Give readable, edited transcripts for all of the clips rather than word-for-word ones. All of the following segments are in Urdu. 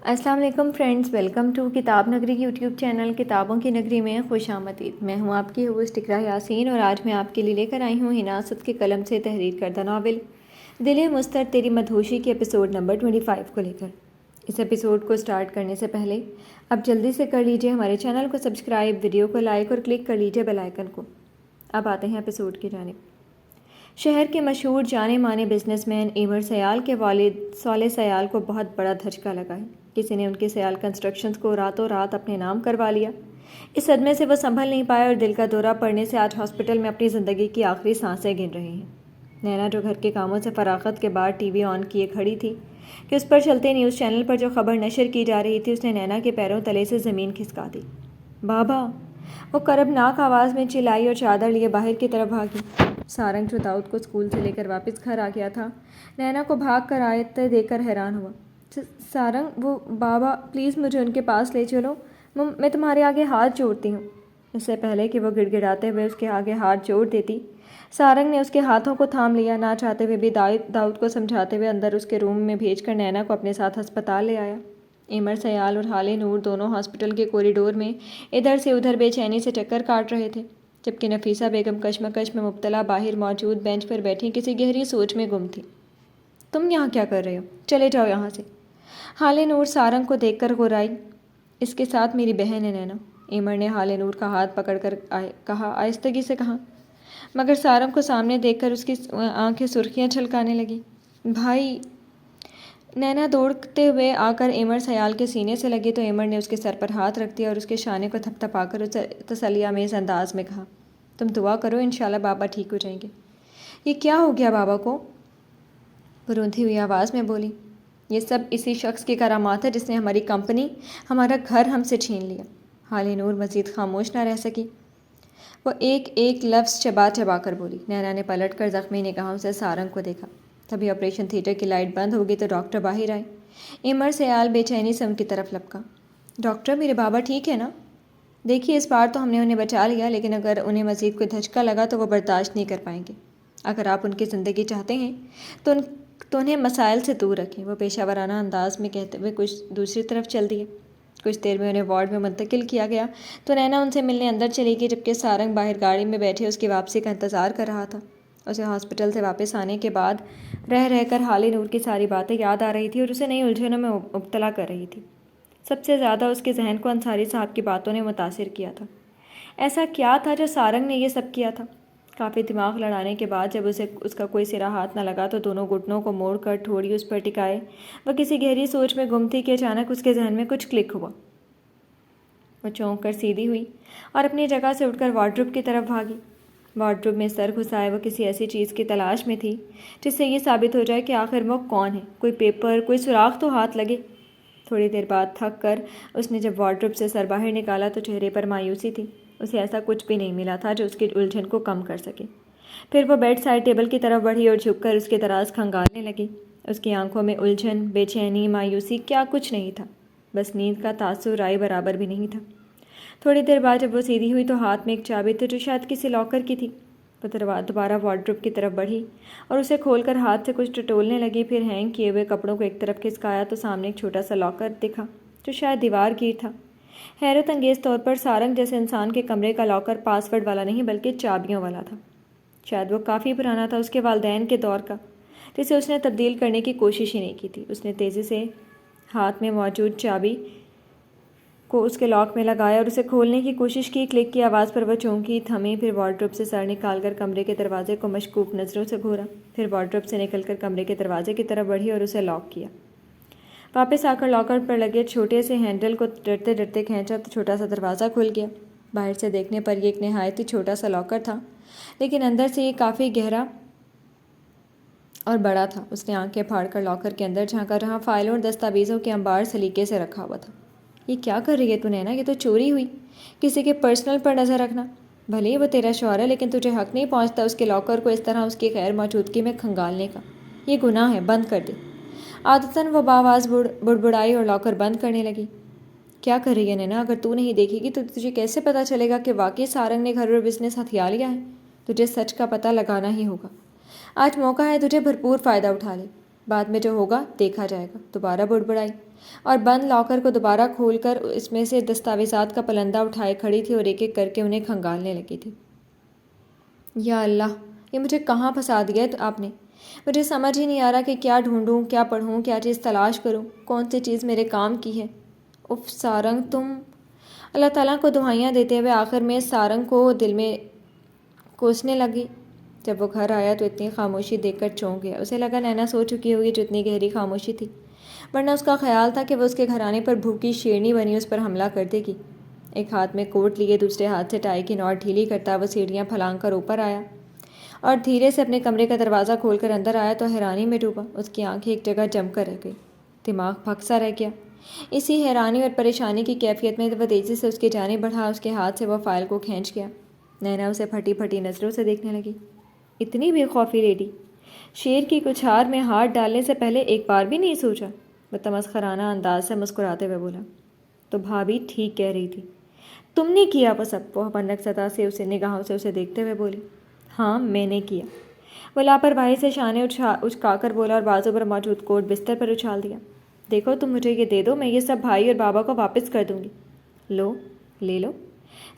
السلام علیکم فرینڈز، ویلکم ٹو کتاب نگری کی یوٹیوب چینل کتابوں کی نگری میں خوش آمدید۔ میں ہوں آپ کی ہوسٹ اقراء یاسین اور آج میں آپ کے لیے لے کر آئی ہوں ہنا اسد کے قلم سے تحریر کردہ ناول دل مستر تیری مدہوشی کے ایپیسوڈ نمبر 25 کو لے کر۔ اس ایپیسوڈ کو سٹارٹ کرنے سے پہلے اب جلدی سے کر لیجئے ہمارے چینل کو سبسکرائب، ویڈیو کو لائک اور کلک کر لیجئے بیل آئیکن کو۔ اب آتے ہیں ایپیسوڈ کی جانب۔ شہر کے مشہور جانے مانے بزنس مین ایمر سیال کے والد صالح سیال کو بہت بڑا دھچکا لگا ہے۔ کسی نے ان کے سیال کنسٹرکشنز کو راتوں رات اپنے نام کروا لیا۔ اس صدمے سے وہ سنبھل نہیں پائے اور دل کا دورہ پڑنے سے آج ہاسپٹل میں اپنی زندگی کی آخری سانسیں گن رہے ہیں۔ نینا جو گھر کے کاموں سے فراغت کے بعد ٹی وی آن کیے کھڑی تھی کہ اس پر چلتے نیوز چینل پر جو خبر نشر کی جا رہی تھی اس نے نینا کے پیروں تلے سے زمین کھسکا دی۔ بابا! وہ کربناک آواز میں چلائی اور چادر لیے باہر کی طرف بھاگی۔ سارنگ جو داؤد کو اسکول سے لے کر واپس گھر آ گیا تھا نینا کو بھاگ کر آتے دیکھ کر حیران ہوا۔ سارنگ، وہ بابا پلیز مجھے ان کے پاس لے چلو، میں تمہارے آگے ہاتھ جوڑتی ہوں۔ اس سے پہلے کہ وہ گڑ گڑاتے ہوئے اس کے آگے ہاتھ جوڑ دیتی، سارنگ نے اس کے ہاتھوں کو تھام لیا، نہ چاہتے ہوئے بھی داؤد کو سمجھاتے ہوئے اندر اس کے روم میں بھیج کر نینا کو اپنے ساتھ ہسپتال لے آیا۔ ایمر سیال اور حالِ نور دونوں ہاسپٹل کے کوریڈور میں ادھر سے ادھر بے چینی سے چکر کاٹ رہے تھے، جبکہ نفیسہ بیگم کشمکش میں مبتلا باہر موجود بینچ پر بیٹھی کسی گہری سوچ میں گم تھی۔ تم یہاں کیا کر رہے ہو؟ چلے جاؤ یہاں سے۔ حالِ نور سارنگ کو دیکھ کر غرائی۔ اس کے ساتھ میری بہن ہے نینا، ایمر نے حالِ نور کا ہاتھ پکڑ کر کہا، آہستگی سے کہا، مگر سارنگ کو سامنے دیکھ کر اس کی آنکھیں سرخیاں چھلکانے لگی۔ بھائی! نینا دوڑتے ہوئے آ کر ایمر سیال کے سینے سے لگی تو ایمر نے اس کے سر پر ہاتھ رکھ دیا اور اس کے شانے کو تھپ تھپا کر اسے تسلی آمیز انداز میں کہا، تم دعا کرو انشاءاللہ بابا ٹھیک ہو جائیں گے۔ یہ کیا ہو گیا بابا کو؟ وہ روندھی ہوئی آواز میں بولی، یہ سب اسی شخص کی کرامات ہے جس نے ہماری کمپنی، ہمارا گھر ہم سے چھین لیا۔ حالِ نور مزید خاموش نہ رہ سکی، وہ ایک ایک لفظ چبا چبا کر بولی۔ نینا نے پلٹ کر زخمی نگاہوں سے سارنگ کو دیکھا۔ تبھی آپریشن تھیٹر کی لائٹ بند ہو گئی تو ڈاکٹر باہر آئے۔ ایمر سیال بے چینی سے ان کی طرف لپکا۔ ڈاکٹر، میرے بابا ٹھیک ہے نا؟ دیکھیے اس بار تو ہم نے انہیں بچا لیا، لیکن اگر انہیں مزید کوئی دھچکا لگا تو وہ برداشت نہیں کر پائیں گے۔ اگر آپ ان کی زندگی چاہتے ہیں تو انہیں مسائل سے دور رکھیں، وہ پیشہ ورانہ انداز میں کہتے ہوئے کچھ دوسری طرف چل دیے۔ کچھ دیر میں انہیں وارڈ میں منتقل کیا گیا تو نینا ان سے ملنے اندر چلی گئی، جبکہ سارنگ باہر گاڑی میں بیٹھے اس کی واپسی کا انتظار کر رہا تھا۔ اسے ہاسپٹل سے واپس آنے کے بعد رہ رہ کر حالِ نور کی ساری باتیں یاد آ رہی تھی اور اسے نئی الجھنوں میں مبتلا کر رہی تھی۔ سب سے زیادہ اس کے ذہن کو انصاری صاحب کی باتوں نے متاثر کیا تھا۔ ایسا کیا تھا جو سارنگ نے یہ سب کیا تھا؟ کافی دماغ لڑانے کے بعد جب اسے اس کا کوئی سرا ہاتھ نہ لگا تو دونوں گھٹنوں کو موڑ کر ٹھوڑی اس پر ٹکائے وہ کسی گہری سوچ میں گم تھی کہ اچانک اس کے ذہن میں کچھ کلک ہوا۔ وہ چونک کر سیدھی ہوئی اور اپنی جگہ سے اٹھ کر وارڈروب کی طرف بھاگی۔ وارڈروب میں سر گھسائے وہ کسی ایسی چیز کی تلاش میں تھی جس سے یہ ثابت ہو جائے کہ آخر وہ کون ہے، کوئی پیپر، کوئی سراغ تو ہاتھ لگے۔ تھوڑی دیر بعد تھک کر اس نے جب وارڈروب سے سر باہر نکالا تو چہرے پر مایوسی تھی۔ اسے ایسا کچھ بھی نہیں ملا تھا جو اس کی الجھن کو کم کر سکے۔ پھر وہ بیڈ سائڈ ٹیبل کی طرف بڑھی اور جھک کر اس کے دراز کھنگالنے لگی۔ اس کی آنکھوں میں الجھن، بے چینی، مایوسی، کیا کچھ نہیں تھا، بس نیند کا تاثر آئے برابر بھی نہیں تھا۔ تھوڑی دیر بعد جب وہ سیدھی ہوئی تو ہاتھ میں ایک چابی تھی جو شاید کسی لاکر کی تھی۔ وہ دوبارہ وارڈروب کی طرف بڑھی اور اسے کھول کر ہاتھ سے کچھ ٹٹولنے لگی، پھر ہینگ کیے ہوئے کپڑوں کو ایک طرف کھسکایا تو سامنے ایک چھوٹا سا لاکر دکھا جو شاید دیوار گیر تھا۔ حیرت انگیز طور پر سارنگ جیسے انسان کے کمرے کا لاکر پاس ورڈ والا نہیں بلکہ چابیوں والا تھا۔ شاید وہ کافی پرانا تھا، اس کے والدین کے دور کا، جسے اس نے تبدیل کرنے کی کوشش ہی نہیں کی تھی۔ اس نے تیزی سے ہاتھ میں موجود چابی کو اس کے لاک میں لگایا اور اسے کھولنے کی کوشش کی۔ کلک کی آواز پر وہ چونکی، تھمی، پھر وارڈروب سے سر نکال کر کمرے کے دروازے کو مشکوک نظروں سے گھورا، پھر وارڈروب سے نکل کر کمرے کے دروازے کی طرف بڑھی اور اسے لاک کیا۔ واپس آ کر لاکر پر لگے چھوٹے سے ہینڈل کو ڈرتے ڈرتے کھینچا تو چھوٹا سا دروازہ کھل گیا۔ باہر سے دیکھنے پر یہ ایک نہایت ہی چھوٹا سا لاکر تھا، لیکن اندر سے یہ کافی گہرا اور بڑا تھا۔ اس نے آنکھیں پھاڑ کر لاکر کے اندر جھانکا، جہاں فائلوں اور دستاویزوں کے انبار سلیقے سے رکھا ہوا تھا۔ یہ کیا کر رہی ہے تو نینا؟ یہ تو چوری ہوئی۔ کسی کے پرسنل پر نظر رکھنا، بھلے ہی وہ تیرا شوہر ہے لیکن تجھے حق نہیں پہنچتا اس کے لاکر کو اس طرح اس کی غیر موجودگی میں کھنگالنے کا۔ یہ گناہ ہے، بند کر دے۔ عادتاً وہ باواز بڑبڑائی اور لاکر بند کرنے لگی۔ کیا کر رہی ہے نینا؟ اگر تو نہیں دیکھے گی تو تجھے کیسے پتہ چلے گا کہ واقعی سارنگ نے گھر اور بزنس ہتھیا لیا ہے؟ تجھے سچ کا پتہ لگانا ہی ہوگا۔ آج موقع ہے، تجھے بھرپور فائدہ اٹھا لے۔ بعد میں جو ہوگا دیکھا جائے گا، دوبارہ بڑبڑائی اور بند لاکر کو دوبارہ کھول کر اس میں سے دستاویزات کا پلندہ اٹھائے کھڑی تھی اور ایک ایک کر کے انہیں کھنگالنے لگی تھی۔ یا اللہ، یہ مجھے کہاں پھنسا دیا ہے آپ نے؟ مجھے سمجھ ہی نہیں آ رہا کہ کیا ڈھونڈوں، کیا پڑھوں، کیا چیز تلاش کروں، کون سی چیز میرے کام کی ہے۔ اف سارنگ تم۔ اللہ تعالیٰ کو دعائیاں دیتے ہوئے آخر میں سارنگ کو دل میں کوسنے لگی۔ جب وہ گھر آیا تو اتنی خاموشی دیکھ کر چونک گیا۔ اسے لگا نینا سو چکی ہوگی جو اتنی گہری خاموشی تھی، ورنہ اس کا خیال تھا کہ وہ اس کے گھرانے پر بھوکی شیرنی بنی اس پر حملہ کر دے گی۔ ایک ہاتھ میں کوٹ لیے دوسرے ہاتھ سے ٹائی کی نوٹ ڈھیلی کرتا وہ سیڑھیاں پھلانگ کر اوپر آیا اور دھیرے سے اپنے کمرے کا دروازہ کھول کر اندر آیا تو حیرانی میں ڈوبا۔ اس کی آنکھیں ایک جگہ جم کر رہ گئی، دماغ پھک سا رہ گیا۔ اسی حیرانی اور پریشانی کی کیفیت میں وہ تیزی سے اس کی جانب بڑھا، اس کے ہاتھ سے وہ فائل کو کھینچ گیا۔ نینا اسے پھٹی پھٹی نظروں سے دیکھنے لگی۔ اتنی بے خوفی لیڈی، شیر کی کچھار میں ہاتھ ڈالنے سے پہلے ایک بار بھی نہیں سوچا؟ وہ تمسخرانہ انداز سے مسکراتے ہوئے بولا۔ تو بھابھی ٹھیک کہہ رہی تھی، تم نے کیا وہ سب؟ وہ بھنک صدا سے اسے نگاہوں سے اسے دیکھتے ہوئے بولی۔ ہاں میں نے کیا، وہ لاپرواہی سے شانے اچکا کر بولا اور بازو پر موجود کوٹ بستر پر اچھال دیا۔ دیکھو تم مجھے یہ دے دو، میں یہ سب بھائی اور بابا کو واپس کر دوں گی۔ لو، لے لو۔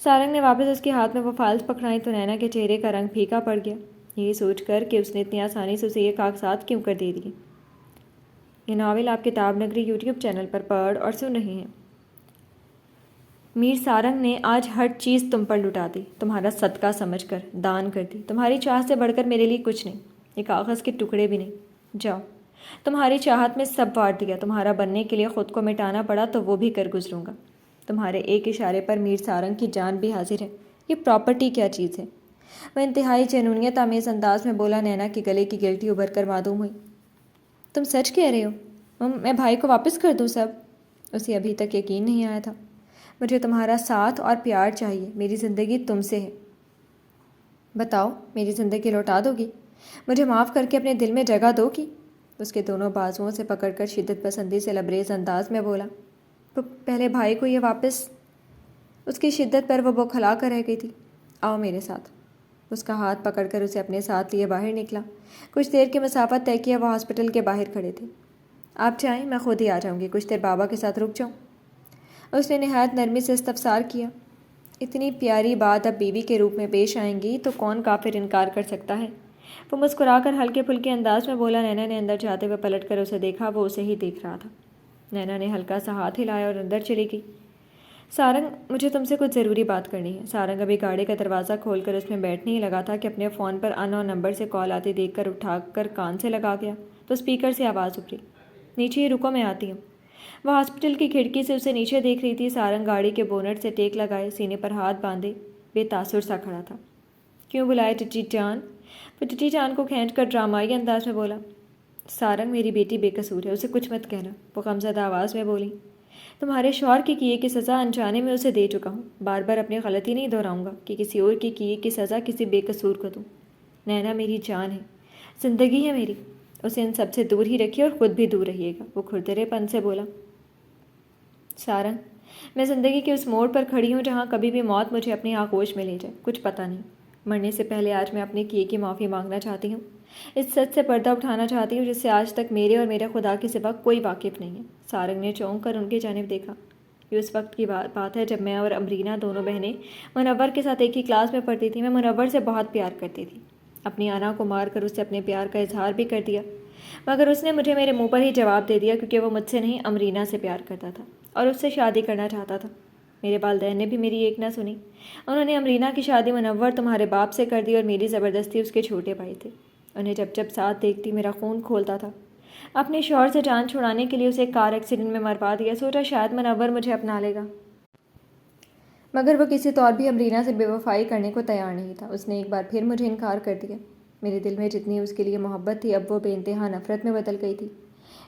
سارنگ نے واپس اس کے ہاتھ میں وہ فائلز پکڑائیں تو نینا کے چہرے کا رنگ پھیکا پڑ گیا، یہی سوچ کر کہ اس نے اتنی آسانی سے اسے یہ کاغذات کیوں کر دے دیے۔ یہ ناول آپ کتاب نگری یوٹیوب چینل پر پڑھ اور سن رہے ہیں۔ میر سارنگ نے آج ہر چیز تم پر لٹا دی، تمہارا صدقہ سمجھ کر دان کر دی۔ تمہاری چاہت سے بڑھ کر میرے لیے کچھ نہیں، یہ کاغذ کے ٹکڑے بھی نہیں۔ جاؤ، تمہاری چاہت میں سب وانٹ دیا، تمہارا بننے کے لیے خود کو مٹانا پڑا تو وہ بھی کر گزروں گا۔ تمہارے ایک اشارے پر میر سارنگ کی جان بھی حاضر ہے۔ یہ پراپرٹی کیا چیز ہے؟ وہ انتہائی جنونیت آمیز انداز میں بولا۔ نینا کے گلے کی گلٹی ابھر کر معدوم ہوئی۔ تم سچ کہہ رہے ہو؟ میں بھائی کو واپس کر دوں سب؟ اسے ابھی تک یقین نہیں آیا تھا۔ مجھے تمہارا ساتھ اور پیار چاہیے، میری زندگی تم سے ہے۔ بتاؤ، میری زندگی لوٹا دو گی؟ مجھے معاف کر کے اپنے دل میں جگہ دو گی؟ اس کے دونوں بازوؤں سے پکڑ کر شدت پسندی سے لبریز انداز میں بولا۔ پہلے بھائی کو یہ واپس۔ اس کی شدت پر وہ بوکھلا کر رہ گئی تھی۔ آؤ میرے ساتھ۔ اس کا ہاتھ پکڑ کر اسے اپنے ساتھ لیے باہر نکلا۔ کچھ دیر کی مسافت طے کیا وہ ہاسپٹل کے باہر کھڑے تھے۔ آپ چاہیں میں خود ہی آ جاؤں گی، کچھ دیر بابا کے ساتھ رک جاؤں؟ اس نے نہایت نرمی سے استفسار کیا۔ اتنی پیاری بات اب بیوی کے روپ میں پیش آئیں گی تو کون کافر انکار کر سکتا ہے؟ وہ مسکرا کر ہلکے پھلکے انداز میں بولا۔ نینا نے اندر جاتے ہوئے پلٹ کر اسے دیکھا، وہ اسے ہی دیکھ رہا تھا۔ نینا نے ہلکا سا ہاتھ ہلایا اور اندر چلی گئی۔ سارنگ، مجھے تم سے کچھ ضروری بات کرنی ہے۔ سارنگ ابھی گاڑی کا دروازہ کھول کر اس میں بیٹھنے ہی لگا تھا کہ اپنے فون پر انون نمبر سے کال آتی دیکھ کر اٹھا کر کان سے لگا گیا تو اسپیکر سے آواز ابھری۔ نیچے ہی رکو، میں آتی ہوں۔ وہ ہاسپٹل کی کھڑکی سے اسے نیچے دیکھ رہی تھی۔ سارنگ گاڑی کے بونٹ سے ٹیک لگائے، سینے پر ہاتھ باندھے بے تاثر سا کھڑا تھا۔ کیوں بلائے چچی جان؟ وہ چچی جان کو کھینچ کر ڈرامائی انداز میں بولا۔ سارنگ، میری بیٹی بے قصور ہے، اسے کچھ مت کہنا، وہ غمزدہ آواز میں بولی۔ تمہارے شوہر کے کیے کی سزا انجانے میں اسے دے چکا ہوں، بار بار اپنی غلطی نہیں دہراؤں گا کہ کسی اور کی کیے کی سزا کسی بے قصور کو دوں۔ نینا میری جان ہے، زندگی ہے میری، اسے ان سب سے دور ہی رکھیے اور خود بھی دور رہیے گا، وہ کھردرے پن سے بولا۔ سارنگ، میں زندگی کے اس موڑ پر کھڑی ہوں جہاں کبھی بھی موت مجھے اپنی آغوش میں لے جائے، کچھ پتہ نہیں۔ مرنے سے پہلے آج میں اپنے کیے کی معافی مانگنا چاہتی ہوں، اس سچ سے پردہ اٹھانا چاہتی ہوں جس سے آج تک میرے اور میرے خدا کے سوا کوئی واقف نہیں ہے۔ سارنگ نے چونک کر ان کی جانب دیکھا۔ یہ اس وقت کی بات ہے جب میں اور امرینا دونوں بہنیں منور کے ساتھ ایک ہی کلاس میں پڑھتی تھیں۔ میں منور سے بہت پیار کرتی تھی، اپنی انا کو مار کر اس سے اپنے پیار کا اظہار بھی کر دیا، مگر اس نے مجھے میرے منہ پر ہی جواب دے دیا کیونکہ وہ مجھ سے نہیں امرینا سے پیار کرتا تھا اور اس سے شادی کرنا چاہتا تھا۔ میرے والدین نے بھی میری ایک نہ سنی، انہوں نے امرینا کی شادی منور تمہارے باپ سے کر دی اور میری زبردستی اس کے چھوٹے بھائی تھے۔ انہیں جب جب ساتھ دیکھتی میرا خون کھولتا تھا۔ اپنے شوہر سے جان چھڑانے کے لیے اسے کار ایکسیڈنٹ میں مروا دیا، سوچا شاید منور مجھے اپنا لے گا، مگر وہ کسی طور بھی امرینا سے بے وفائی کرنے کو تیار نہیں تھا۔ اس نے ایک بار پھر مجھے انکار کر دیا۔ میرے دل میں جتنی اس کے لیے محبت تھی اب وہ بے انتہا نفرت میں بدل گئی تھی۔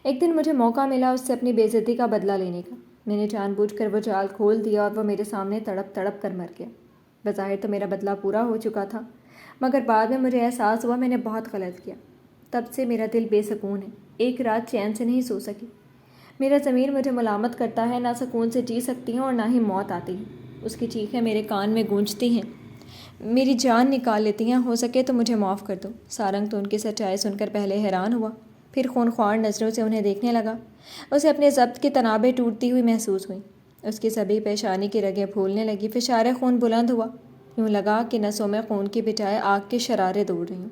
ایک دن مجھے موقع ملا اس سے اپنی بے عزتی کا بدلہ لینے کا۔ میں نے جان بوجھ کر وہ جال کھول دیا اور وہ میرے سامنے تڑپ تڑپ کر مر گیا۔ بظاہر تو میرا بدلہ پورا ہو چکا تھا، مگر بعد میں مجھے احساس ہوا میں نے بہت غلط کیا۔ تب سے میرا دل بے سکون ہے، ایک رات چین سے نہیں سو سکی۔ میرا ضمیر مجھے ملامت کرتا ہے، نہ سکون سے جی سکتی ہوں اور نہ ہی موت آتی ہے۔ اس کی چیخیں میرے کان میں گونجتی ہیں، میری جان نکال لیتی ہیں۔ ہو سکے تو مجھے معاف کر دو۔ سارنگ تو ان کی سچائی سن کر پہلے حیران ہوا، پھر خونخوار نظروں سے انہیں دیکھنے لگا۔ اسے اپنے ضبط کی تنابیں ٹوٹتی ہوئی محسوس ہوئیں۔ اس کی سبھی پیشانی کی رگیں پھولنے لگی، فشار خون بلند ہوا، یوں لگا کہ نسوں میں خون کی بجائے آگ کے شرارے دوڑ رہی ہوں۔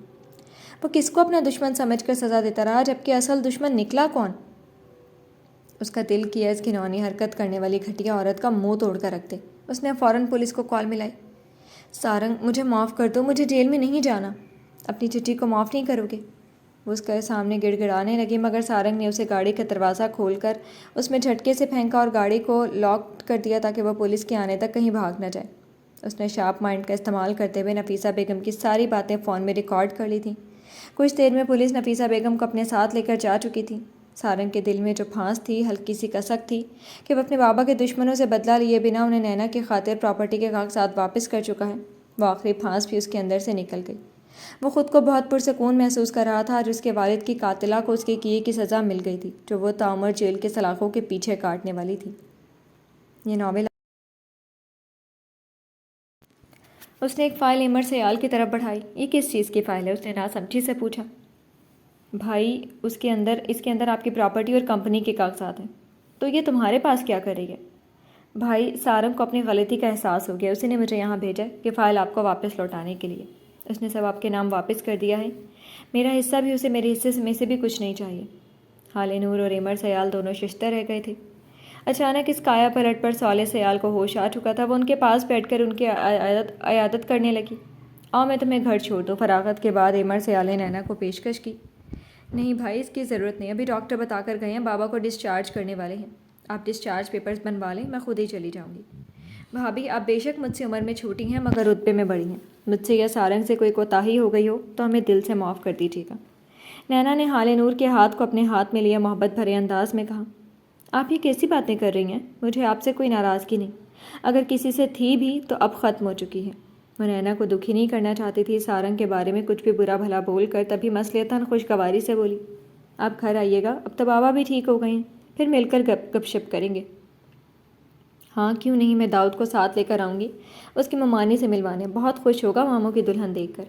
وہ کس کو اپنا دشمن سمجھ کر سزا دیتا رہا، جبکہ اصل دشمن نکلا کون؟ اس کا دل کیا اس گھناؤنی حرکت کرنے والی گھٹیا عورت کا منہ توڑ کر رکھ دے۔ اس نے فوراً پولیس کو کال ملائی۔ سارنگ، مجھے معاف کر دو، مجھے جیل میں نہیں جانا۔ اپنی چچی کو معاف نہیں کرو گے؟ وہ اس کے سامنے گڑ گڑانے لگی، مگر سارنگ نے اسے گاڑی کا دروازہ کھول کر اس میں جھٹکے سے پھینکا اور گاڑی کو لاک کر دیا تاکہ وہ پولیس کے آنے تک کہیں بھاگ نہ جائے۔ اس نے شارپ مائنڈ کا استعمال کرتے ہوئے نفیسہ بیگم کی ساری باتیں فون میں ریکارڈ کر لی تھیں۔ کچھ دیر میں پولیس نفیسہ بیگم کو اپنے ساتھ لے کر جا چکی تھی۔ سارنگ کے دل میں جو پھانس تھی، ہلکی سی کسک تھی کہ وہ اپنے بابا کے دشمنوں سے بدلہ لیے بنا انہیں نینا کی خاطر پراپرٹی کے کاغذات واپس کر چکا ہے، وہ آخری پھانس بھی اس کے اندر سے نکل گئی۔ وہ خود کو بہت پرسکون محسوس کر رہا تھا، اور اس کے والد کی قاتلہ کو اس کے کیے کی سزا مل گئی تھی، جو وہ تعمر جیل کے سلاخوں کے پیچھے کاٹنے والی تھی۔ یہ ناول اس نے ایک فائل ایمر سیال کی طرف بڑھائی۔ یہ کس چیز کی فائل ہے؟ اس نے ناسمجھی سے پوچھا۔ بھائی، اس کے اندر آپ کی پراپرٹی اور کمپنی کے کاغذات ہیں۔ تو یہ تمہارے پاس کیا کرے گا؟ بھائی، سارنگ کو اپنی غلطی کا احساس ہو گیا، اسی نے مجھے یہاں بھیجا کہ فائل آپ کو واپس لوٹانے کے لیے۔ اس نے سب آپ کے نام واپس کر دیا ہے، میرا حصہ بھی، اسے میرے حصے میں سے بھی کچھ نہیں چاہیے۔ حال نور اور ایمر سیال دونوں ششتر رہ گئے تھے۔ اچانک اس کایا پلٹ پر صالح سیال کو ہوش آ چکا تھا۔ وہ ان کے پاس بیٹھ کر ان کی عیادت کرنے لگی۔ آؤ میں تمہیں گھر چھوڑ دوں۔ فراغت کے بعد ایمر سیال نے نینا کو پیشکش کی۔ نہیں بھائی، اس کی ضرورت نہیں، ابھی ڈاکٹر بتا کر گئے ہیں بابا کو ڈسچارج کرنے والے ہیں۔ آپ ڈسچارج پیپرز بنوا لیں، میں خود ہی چلی جاؤں گی۔ بھابھی، آپ بے شک مجھ سے عمر میں چھوٹی ہیں مگر رتبے میں بڑی ہیں۔ مجھ سے یا سارنگ سے کوئی کوتاہی ہو گئی ہو تو ہمیں دل سے معاف کر دیجیے گا۔ نینا نے حال نور کے ہاتھ کو اپنے ہاتھ میں لیا، محبت بھرے انداز میں کہا۔ آپ یہ کیسی باتیں کر رہی ہیں؟ مجھے آپ سے کوئی ناراضگی نہیں، اگر کسی سے تھی بھی تو اب ختم ہو چکی ہے۔ وہ نینا کو دکھی نہیں کرنا چاہتی تھی، سارنگ کے بارے میں کچھ بھی برا بھلا بول کر تبھی مصلحتاً خوشگواری سے بولی۔ آپ گھر آئیے گا، اب تو بابا بھی ٹھیک ہو گئے ہیں، پھر مل کر گپ شپ کریں گے۔ ہاں کیوں نہیں، میں داؤد کو ساتھ لے کر آؤں گی، اس کی ممانی سے ملوانے، بہت خوش ہوگا ماموں کی دلہن دیکھ کر۔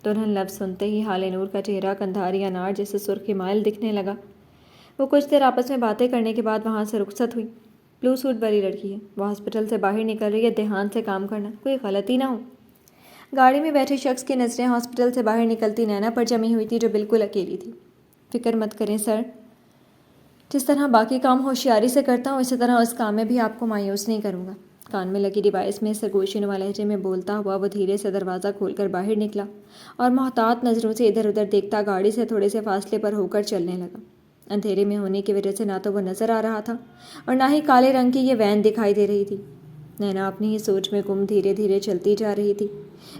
دلہن لفظ سنتے ہی حال نور کا چہرہ کندھاری انار جیسے سرخی مائل دکھنے لگا۔ وہ کچھ دیر آپس میں باتیں کرنے کے بعد وہاں سے رخصت ہوئی۔ بلو سوٹ والی لڑکی ہے، وہ ہاسپٹل سے باہر نکل رہی ہے، دھیان سے کام کرنا، کوئی غلطی نہ ہو۔ گاڑی میں بیٹھے شخص کی نظریں ہاسپٹل سے باہر نکلتی نینا پر جمی ہوئی تھی، جو بالکل اکیلی تھی۔ فکر مت کریں سر، جس طرح باقی کام ہوشیاری سے کرتا ہوں اسی طرح اس کام میں بھی آپ کو مایوس نہیں کروں گا۔ کان میں لگی ڈیوائس میں سرگوشی نما لہجے میں بولتا ہوا وہ دھیرے سے دروازہ کھول کر باہر نکلا اور محتاط نظروں سے ادھر ادھر دیکھتا گاڑی سے تھوڑے سے فاصلے پر ہو کر چلنے لگا۔ اندھیرے میں ہونے کی وجہ سے نہ تو وہ نظر آ رہا تھا اور نہ ہی کالے رنگ کی یہ وین دکھائی دے رہی تھی۔ نینا اپنی ہی سوچ میں گم دھیرے دھیرے چلتی جا رہی تھی،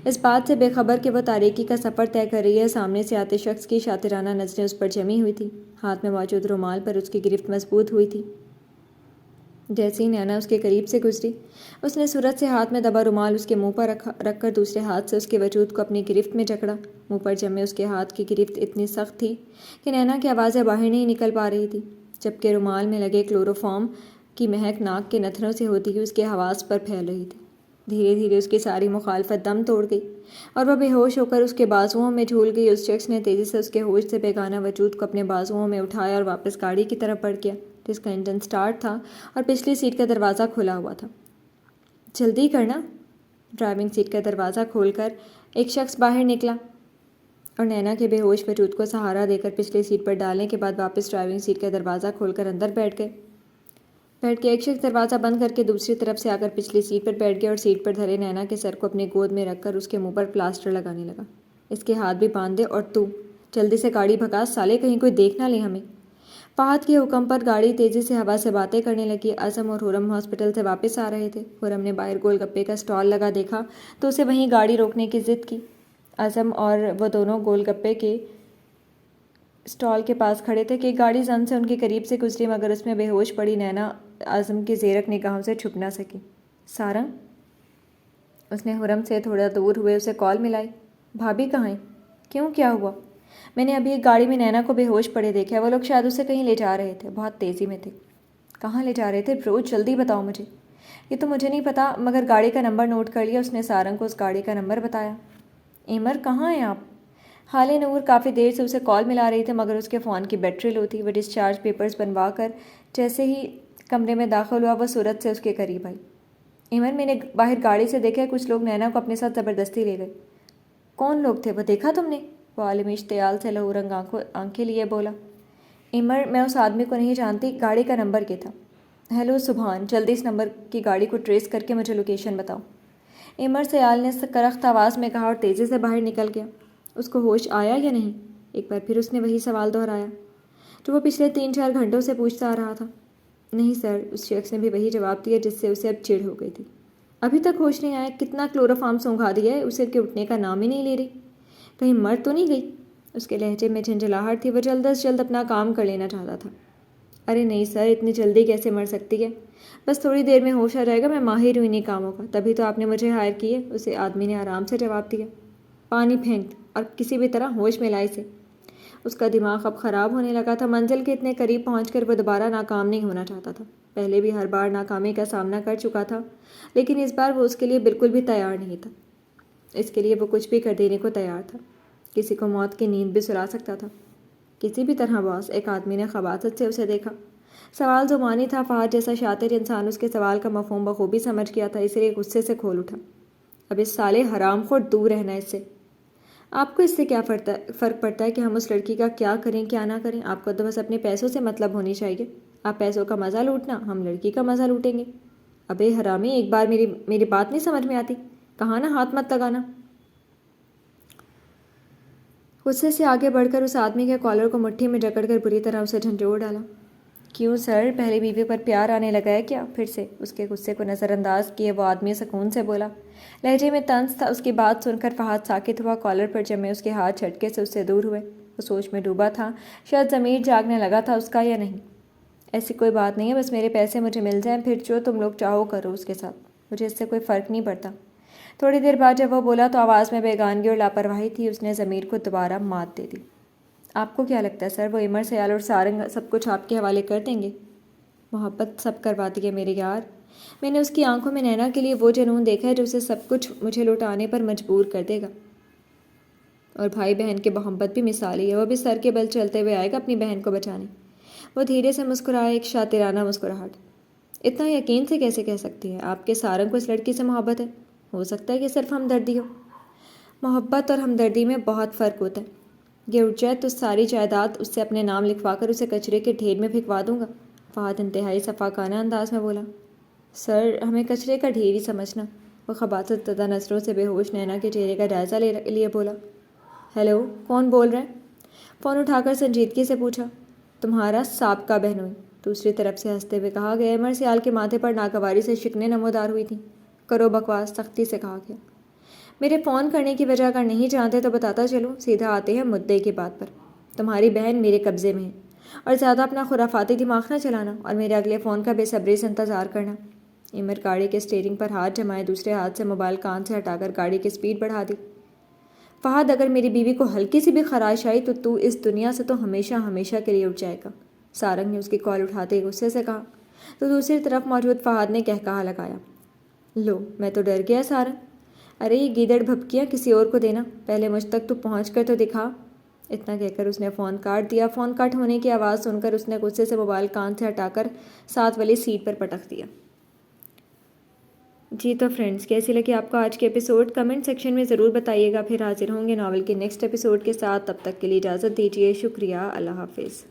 اس بات سے بے خبر کہ وہ تاریکی کا سفر طے کر رہی ہے۔ سامنے سے آتے شخص کی شاطرانہ نظریں اس پر جمی ہوئی تھیں، ہاتھ میں موجود رومال پر اس کی گرفت مضبوط ہوئی تھی۔ جیسے ہی نینا اس کے قریب سے گزری، اس نے صورت سے ہاتھ میں دبا رومال اس کے منہ پر رکھ کر دوسرے ہاتھ سے اس کے وجود کو اپنی گرفت میں جکڑا۔ منہ پر جمے اس کے ہاتھ کی گرفت اتنی سخت تھی کہ نینا کی آوازیں باہر نہیں نکل پا رہی تھی، جبکہ رومال میں لگے کلوروفارم کی مہک ناک کے نتھنوں سے ہوتی ہوئی اس کے حواس پر پھیل رہی تھی۔ دھیرے دھیرے اس کی ساری مخالفت دم توڑ گئی اور وہ بے ہوش ہو کر اس کے بازوؤں میں جھول گئی۔ اس شخص نے تیزی سے اس کے ہوش سے بیگانہ وجود کو اپنے بازوؤں میں اٹھایا اور واپس گاڑی کی طرف بڑھ گیا، جس کا انجن سٹارٹ تھا اور پچھلی سیٹ کا دروازہ کھلا ہوا تھا۔ جلدی کرنا۔ ڈرائیونگ سیٹ کا دروازہ کھول کر ایک شخص باہر نکلا اور نینا کے بے ہوش وجود کو سہارا دے کر پچھلی سیٹ پر ڈالنے کے بعد واپس ڈرائیونگ سیٹ کا دروازہ کھول کر اندر بیٹھ کے ایک شخص دروازہ بند کر کے دوسری طرف سے آ کر پچھلی سیٹ پر بیٹھ گیا اور سیٹ پر دھرے نینا کے سر کو اپنے گود میں رکھ کر اس کے منہ پر پلاسٹر لگانے لگا۔ اس کے ہاتھ بھی باندھ دے اور تو جلدی سے گاڑی بھگا، سالے کہیں کوئی دیکھ نہ لے ہمیں۔ فہد کے حکم پر گاڑی تیزی سے ہوا سے باتیں کرنے لگی۔ اعظم اور خرم ہاسپٹل سے واپس آ رہے تھے۔ خرم نے باہر گول گپے کا سٹال لگا دیکھا تو اسے وہیں گاڑی روکنے کی ضد کی۔ اعظم اور وہ دونوں گول گپے کے سٹال کے پاس کھڑے تھے کہ گاڑی زن سے ان کے قریب سے گزری، مگر اس میں بے ہوش پڑی نینا اعظم کی زیرک نگاہوں سے چھپ نہ سکی۔ سارنگ؟ اس نے خرم سے تھوڑا دور ہوئے اسے کال ملائی۔ بھابھی کہاں ہیں؟ کیوں، کیا ہوا؟ میں نے ابھی ایک گاڑی میں نینا کو بے ہوش پڑے دیکھا، وہ لوگ شاید اسے کہیں لے جا رہے تھے، بہت تیزی میں تھے۔ کہاں لے جا رہے تھے بروچ؟ جلدی بتاؤ مجھے۔ یہ تو مجھے نہیں پتا، مگر گاڑی کا نمبر نوٹ کر لیا۔ اس نے سارنگ کو اس گاڑی کا نمبر بتایا۔ ایمر کہاں ہیں آپ؟ حال نور کافی دیر سے اسے کال ملا رہی تھی مگر اس کے فون کی بیٹری لو تھی۔ وہ ڈسچارج پیپرز بنوا کر جیسے ہی کمرے میں داخل ہوا وہ صورت سے اس کے قریب آئی۔ ایمن، میں نے باہر گاڑی سے دیکھا کچھ لوگ نینا کو اپنے ساتھ زبردستی لے گئے۔ کون لوگ تھے وہ دیکھا تم نے؟ وہ عالم اشتعال سے لہو رنگ آنکھیں لیے بولا۔ ایمر، میں اس آدمی کو نہیں جانتی، گاڑی کا نمبر کیا تھا؟ ہیلو سبحان، جلدی اس نمبر کی گاڑی کو ٹریس کر کے مجھے لوکیشن بتاؤ، ایمر سیال نے کرخت آواز میں کہا اور تیزی سے باہر نکل گیا۔ اس کو ہوش آیا یا نہیں؟ ایک بار پھر اس نے وہی سوال دہرایا جو وہ پچھلے 3-4 گھنٹوں سے پوچھتا آ رہا تھا۔ نہیں سر، اس شخص نے بھی وہی جواب دیا جس سے اسے اب چڑ ہو گئی تھی۔ ابھی تک ہوش نہیں آیا؟ کتنا کلوروفارم سونگھا دیا ہے، اسے کہ اٹھنے کا نام ہی نہیں لے رہی، کہیں مر تو نہیں گئی؟ اس کے لہجے میں جھنجھلاہٹ تھی، وہ جلد از جلد اپنا کام کر لینا چاہتا تھا۔ ارے نہیں سر، اتنی جلدی کیسے مر سکتی ہے؟ بس تھوڑی دیر میں ہوش آ جائے گا، میں ماہر ہوں انہیں کاموں کا، تبھی تو آپ نے مجھے ہائر کی ہے، اسے آدمی نے آرام سے جواب دیا۔ پانی پھینک اور کسی بھی طرح ہوش میں لائے سے۔ اس کا دماغ اب خراب ہونے لگا تھا، منزل کے اتنے قریب پہنچ کر وہ دوبارہ ناکام نہیں ہونا چاہتا تھا۔ پہلے بھی ہر بار ناکامی کا سامنا کر چکا تھا، لیکن اس بار وہ اس کے لیے بالکل بھی تیار نہیں تھا۔ اس کے لیے وہ کچھ بھی کر دینے کو تیار تھا، کسی کو موت کی نیند بھی سلا سکتا تھا، کسی بھی طرح۔ باس، ایک آدمی نے خباثت سے اسے دیکھا۔ سوال زبانی تھا، فہد جیسا شاطر انسان اس کے سوال کا مفہوم بخوبی سمجھ گیا تھا، اس لیے غصے سے کھول اٹھا۔ اب اس سالے حرام خور دور رہنا اس سے۔ آپ کو اس سے کیا فرق پڑتا ہے کہ ہم اس لڑکی کا کیا کریں کیا نہ کریں؟ آپ کو تو بس اپنے پیسوں سے مطلب ہونی چاہیے۔ آپ پیسوں کا مزہ لوٹنا، ہم لڑکی کا مزہ لوٹیں گے۔ ابے حرامی، ایک بار میری بات نہیں سمجھ میں آتی؟ کہا نا ہاتھ مت لگانا۔ غصے سے آگے بڑھ کر اس آدمی کے کالر کو مٹھی میں جکڑ کر بری طرح اسے جھنجھوڑ ڈالا۔ کیوں سر، پہلے بیوی پر پیار آنے لگا ہے کیا؟ پھر سے اس کے غصے کو نظر انداز کیے وہ آدمی سکون سے بولا۔ لہجے میں طنز تھا۔ اس کی بات سن کر فہد ساکت ہوا، کالر پر جمے اس کے ہاتھ جھٹکے سے اس سے دور ہوئے۔ وہ سوچ میں ڈوبا تھا، شاید ضمیر جاگنے لگا تھا اس کا یا نہیں۔ ایسی کوئی بات نہیں ہے، بس میرے پیسے مجھے مل جائیں، پھر جو تم لوگ چاہو کرو اس کے ساتھ، مجھے اس سے کوئی فرق نہیں پڑتا۔ تھوڑی دیر بعد جب وہ بولا تو آواز میں بیگانگی اور لاپرواہی تھی، اس نے ضمیر کو دوبارہ مات دے دی۔ آپ کو کیا لگتا ہے سر، وہ ایمر سیال اور سارنگ سب کچھ آپ کے حوالے کر دیں گے؟ محبت سب کروا دی ہے میرے یار، میں نے اس کی آنکھوں میں نینا کے لیے وہ جنون دیکھا ہے جو اسے سب کچھ مجھے لوٹانے پر مجبور کر دے گا۔ اور بھائی بہن کی محبت بھی مثالی ہے، وہ بھی سر کے بل چلتے ہوئے آئے گا اپنی بہن کو بچانے۔ وہ دھیرے سے مسکرائے، ایک شاطرانہ مسکراہٹ۔ اتنا یقین سے کیسے کہہ سکتی ہے؟ آپ کے سارنگ کو اس لڑکی سے محبت ہے؟ ہو سکتا ہے کہ صرف ہمدردی ہو۔ محبت اور ہمدردی میں بہت فرق ہوتا ہے۔ یہ اٹھ جائے تو ساری جائیداد اس سے اپنے نام لکھوا کر اسے کچرے کے ڈھیر میں پھینکوا دوں گا، فہد انتہائی صفاقانہ انداز میں بولا۔ سر، ہمیں کچرے کا ڈھیر ہی سمجھنا، وہ خباثت زدہ نظروں سے بے ہوش نینا کے چہرے کا جائزہ لیے بولا۔ ہیلو، کون بول رہے ہیں؟ فون اٹھا کر سنجیدگی سے پوچھا۔ تمہارا سابقہ بہنوئی، دوسری طرف سے ہنستے ہوئے کہا گیا۔ ایمر سیال کے ماتھے پر ناگواری سے شکنیں نمودار ہوئی تھیں۔ کرو بکواس، سختی سے کہا گیا۔ میرے فون کرنے کی وجہ اگر نہیں جانتے تو بتاتا چلوں، سیدھا آتے ہیں مدعے کی بات پر۔ تمہاری بہن میرے قبضے میں ہے، اور زیادہ اپنا خرافاتی دماغ نہ چلانا اور میرے اگلے فون کا بے صبری سے انتظار کرنا۔ ایمر گاڑی کے اسٹیئرنگ پر ہاتھ جمائے، دوسرے ہاتھ سے موبائل کان سے ہٹا کر گاڑی کی اسپیڈ بڑھا دی۔ فہد، اگر میری بیوی کو ہلکی سی بھی خراش آئی تو اس دنیا سے تو ہمیشہ ہمیشہ کے لیے اٹھ جائے گا، سارنگ نے اس کی کال اٹھاتے غصے سے کہا۔ تو دوسری طرف موجود فہد نے کہا لگایا۔ لو، میں تو ڈر گیا سارنگ۔ ارے یہ گیدڑ بھپکیاں کسی اور کو دینا، پہلے مجھ تک تو پہنچ کر تو دکھا۔ اتنا کہہ کر اس نے فون کاٹ دیا۔ فون کٹ ہونے کی آواز سن کر اس نے غصے سے موبائل کان سے ہٹا کر ساتھ والی سیٹ پر پٹک دیا۔ جی تو فرینڈز، کیسی لگی آپ کو آج کے ایپیسوڈ؟ کمنٹ سیکشن میں ضرور بتائیے گا۔ پھر حاضر ہوں گے ناول کے نیکسٹ ایپیسوڈ کے ساتھ، تب تک کے لیے اجازت دیجیے۔ شکریہ، اللہ حافظ۔